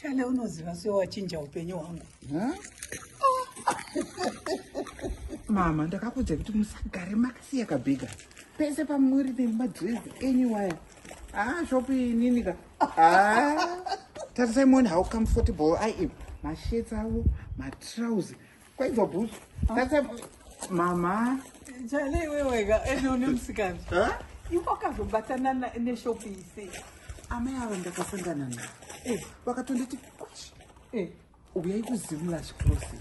Chale unoziva sewachinja hupenyu hwangu. Mama, ndakakudza kuti musagare makasiya kabhega. Pese pamuri nemadresi enyu waya. Shopi ninika. Tarisai muone how comfortable I am. My shirts avo, my trousers. Kwaizwa boots. Tarisai mama. Chale wewega eno nemusikana. Wakazombatana neshopi ise. Amai ava ndakasangana nayo. Vakatonditi kwashi. Uyai kuZim Lush Closet.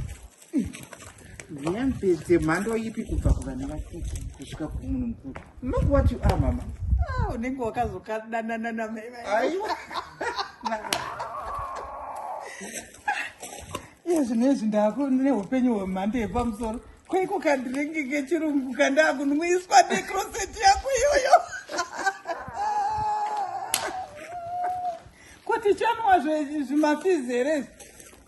Nyambedze mhando ipi kubva kuvana vachiki kusvika kumunhu mukuru. Look what you are, mama. Unenge wakazokadanana namai. Aiwa. Zvinezvi ndakune hupenyu hwemhando yepamusoro. Kwaiko kadhiringi kechirungu kandakunwiiswa necroseti yako iyoyo. Kuti chanwa zvimafizi here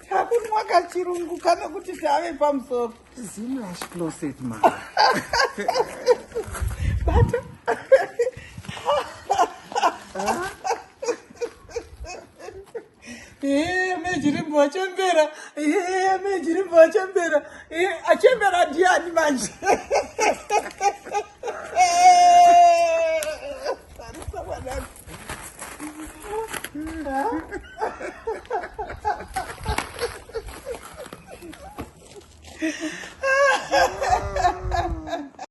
takunwa kachirungu kana kuti tave pamusoro. Zim Lush Closet, mama. Bata. Mejirimbo wachembera. Mejirimbo wachembera. Achembera ndiani manje? Tarisa mwanangu.